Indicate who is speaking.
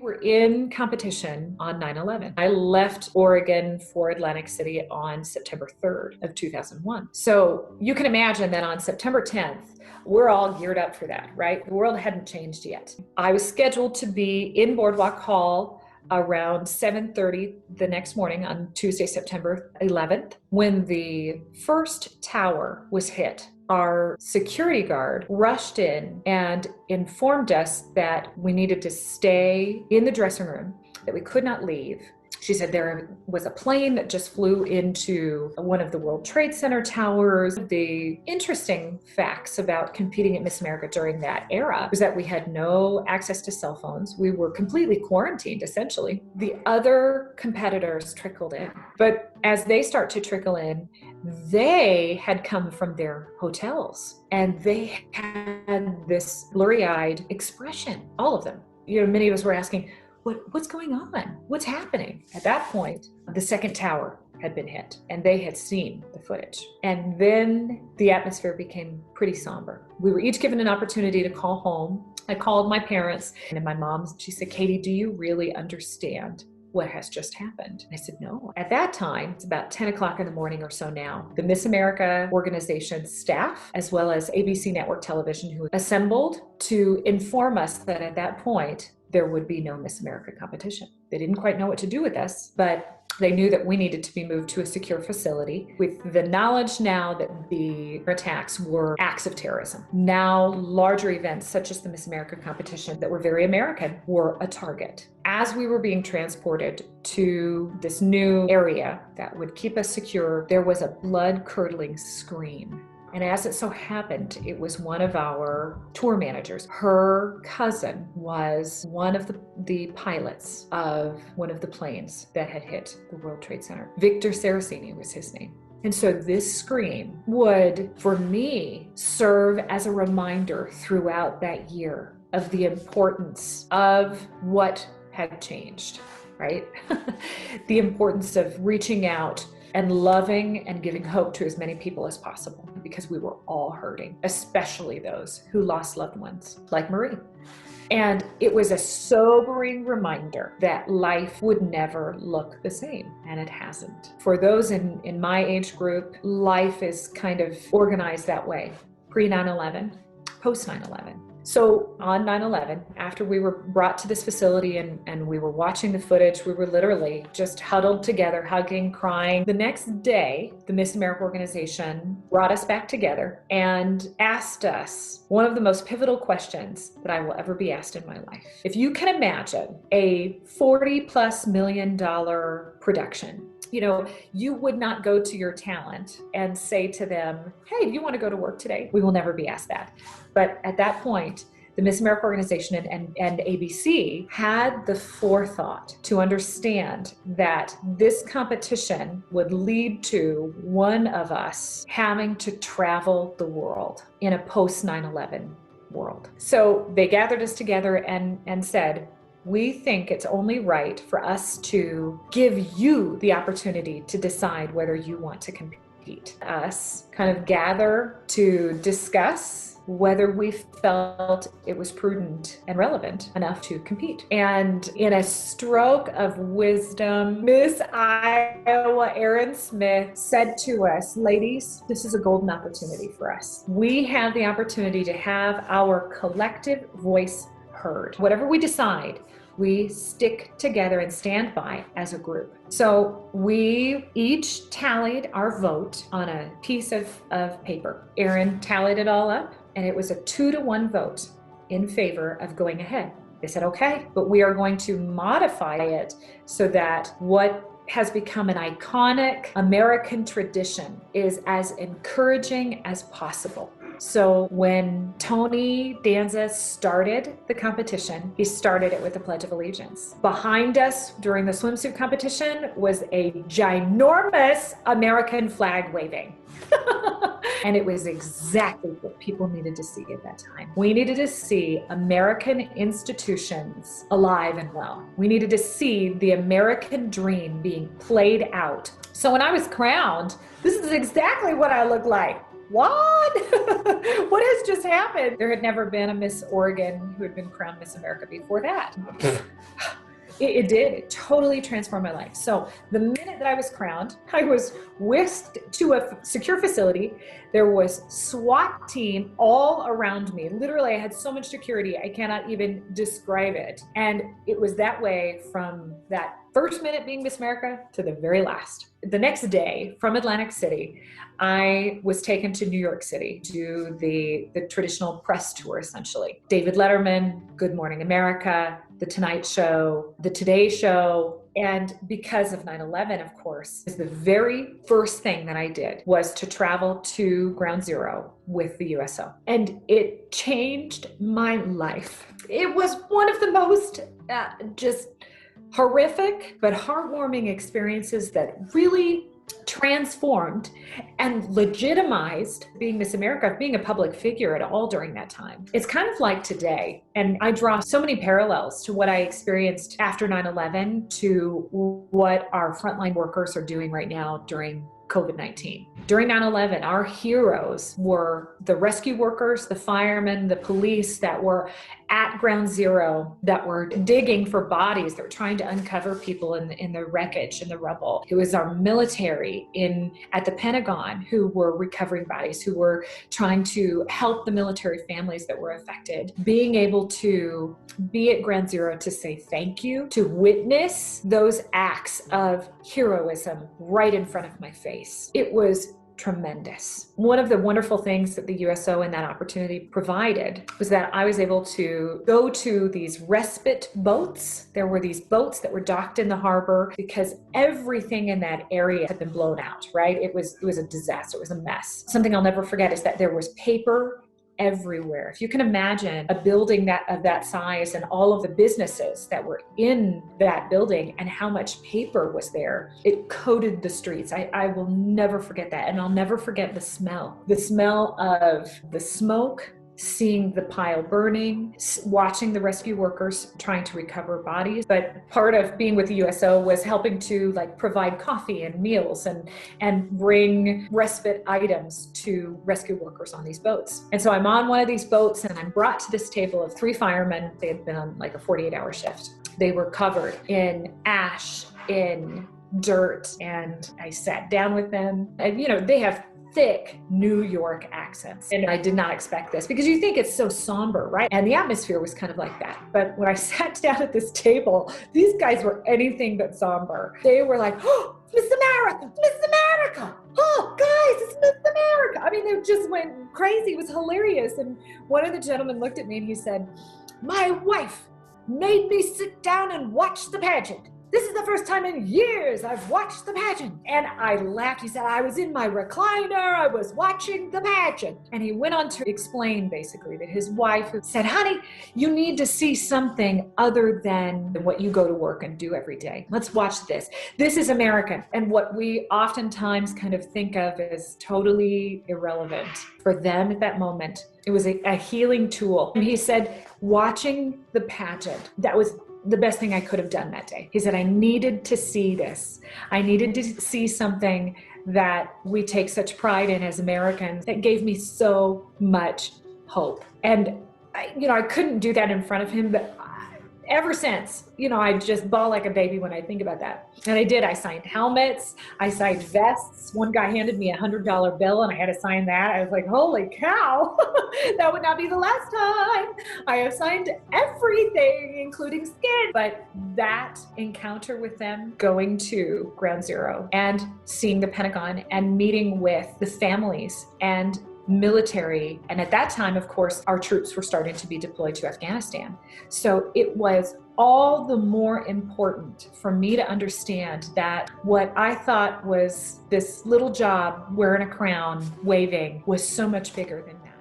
Speaker 1: were in competition on 9/11. I left Oregon for Atlantic City on September 3rd of 2001. So you can imagine that on September 10th, we're all geared up for that, right? The world hadn't changed yet. I was scheduled to be in Boardwalk Hall around 7:30 the next morning on Tuesday, September 11th, when the first tower was hit. Our security guard rushed in and informed us that we needed to stay in the dressing room, that we could not leave. She said there was a plane that just flew into one of the World Trade Center towers. The interesting facts about competing at Miss America during that era was that we had no access to cell phones. We were completely quarantined, essentially. The other competitors trickled in. But as they start to trickle in, they had come from their hotels and they had this blurry-eyed expression, all of them. Many of us were asking, what's going on? What's happening? At that point, the second tower had been hit and they had seen the footage. And then the atmosphere became pretty somber. We were each given an opportunity to call home. I called my parents and my mom, she said, "Katie, do you really understand what has just happened?" I said, "No." At that time, it's about 10 o'clock in the morning or so now, the Miss America organization staff, as well as ABC Network Television, who assembled to inform us that at that point, there would be no Miss America competition. They didn't quite know what to do with us, but they knew that we needed to be moved to a secure facility with the knowledge now that the attacks were acts of terrorism. Now, larger events such as the Miss America competition that were very American were a target. As we were being transported to this new area that would keep us secure, there was a blood-curdling scream. And as it so happened, it was one of our tour managers. Her cousin was one of the pilots of one of the planes that had hit the World Trade Center. Victor Saraceni was his name. And so this scream would, for me, serve as a reminder throughout that year of the importance of what had changed, right? The importance of reaching out and loving and giving hope to as many people as possible, because we were all hurting, especially those who lost loved ones, like Marie. And it was a sobering reminder that life would never look the same, and it hasn't. For those in my age group, life is kind of organized that way, pre-9/11, post-9/11. So on 9/11, after we were brought to this facility and we were watching the footage, we were literally just huddled together, hugging, crying. The next day, the Miss America organization brought us back together and asked us one of the most pivotal questions that I will ever be asked in my life. If you can imagine a $40+ million production, you would not go to your talent and say to them, "Hey, do you want to go to work today?" We will never be asked that. But at that point, the Miss America organization and ABC had the forethought to understand that this competition would lead to one of us having to travel the world in a post-9/11 world. So they gathered us together and said, "We think it's only right for us to give you the opportunity to decide whether you want to compete." Us kind of gather to discuss whether we felt it was prudent and relevant enough to compete. And in a stroke of wisdom, Miss Iowa Erin Smith said to us, "Ladies, this is a golden opportunity for us. We have the opportunity to have our collective voice heard. Whatever we decide, we stick together and stand by as a group." So we each tallied our vote on a piece of paper. Erin tallied it all up, and it was a 2-to-1 vote in favor of going ahead. They said, "Okay, but we are going to modify it so that what has become an iconic American tradition is as encouraging as possible." So when Tony Danza started the competition, he started it with the Pledge of Allegiance. Behind us during the swimsuit competition was a ginormous American flag waving. And it was exactly what people needed to see at that time. We needed to see American institutions alive and well. We needed to see the American dream being played out. So when I was crowned, this is exactly what I looked like. what? What has just happened? There had never been a Miss Oregon who had been crowned Miss America before that. It did. It totally transformed my life. So the minute that I was crowned, I was whisked to a secure facility. There was SWAT team all around me. Literally, I had so much security, I cannot even describe it. And it was that way from that first minute being Miss America to the very last. The next day from Atlantic City, I was taken to New York City to do the traditional press tour, essentially. David Letterman, Good Morning America, The Tonight Show, The Today Show. And because of 9/11, of course, the very first thing that I did was to travel to Ground Zero with the USO. And it changed my life. It was one of the most just horrific but heartwarming experiences that really transformed and legitimized being Miss America, being a public figure at all during that time. It's kind of like today, and I draw so many parallels to what I experienced after 9/11 to what our frontline workers are doing right now during COVID-19. During 9/11, our heroes were the rescue workers, the firemen, the police that were at Ground Zero, that were digging for bodies, that were trying to uncover people in the wreckage and the rubble. It was our military at the Pentagon who were recovering bodies, who were trying to help the military families that were affected. Being able to be at Ground Zero to say thank you, to witness those acts of heroism right in front of my face. It was tremendous. One of the wonderful things that the USO and that opportunity provided was that I was able to go to these respite boats. There were these boats that were docked in the harbor because everything in that area had been blown out, right? It was a disaster. It was a mess. Something I'll never forget is that there was paper everywhere. If you can imagine a building of that size and all of the businesses that were in that building and how much paper was there, it coated the streets. I will never forget that. And I'll never forget the smell of the smoke, seeing the pile burning, watching the rescue workers trying to recover bodies. But part of being with the USO was helping to provide coffee and meals and bring respite items to rescue workers on these boats. And so I'm on one of these boats and I'm brought to this table of 3 firemen. They had been on a 48-hour shift. They were covered in ash, in dirt, and I sat down with them. And they have thick New York accents. And I did not expect this because you think it's so somber, right? And the atmosphere was kind of like that. But when I sat down at this table, these guys were anything but somber. They were like, "Oh, Miss America, Miss America. Oh, guys, it's Miss America." I mean, they just went crazy. It was hilarious. And one of the gentlemen looked at me and he said, "My wife made me sit down and watch the pageant. This is the first time in years I've watched the pageant." And I laughed. He said, "I was in my recliner, I was watching the pageant." And he went on to explain basically that his wife said, "Honey, you need to see something other than what you go to work and do every day. Let's watch this. This is American." And what we oftentimes kind of think of as totally irrelevant, for them at that moment, it was a healing tool. And he said, watching the pageant, that was the best thing I could have done that day. He said, "I needed to see this. I needed to see something that we take such pride in as Americans that gave me so much hope." And I couldn't do that in front of him, but ever since, I just bawl like a baby when I think about that. And I did. I signed helmets. I signed vests. One guy handed me $100 bill and I had to sign that. I was like, holy cow, that would not be the last time. I have signed everything, including skin. But that encounter with them, going to Ground Zero and seeing the Pentagon and meeting with the families and military. And at that time, of course, our troops were starting to be deployed to Afghanistan. So it was all the more important for me to understand that what I thought was this little job wearing a crown, waving, was so much bigger than that.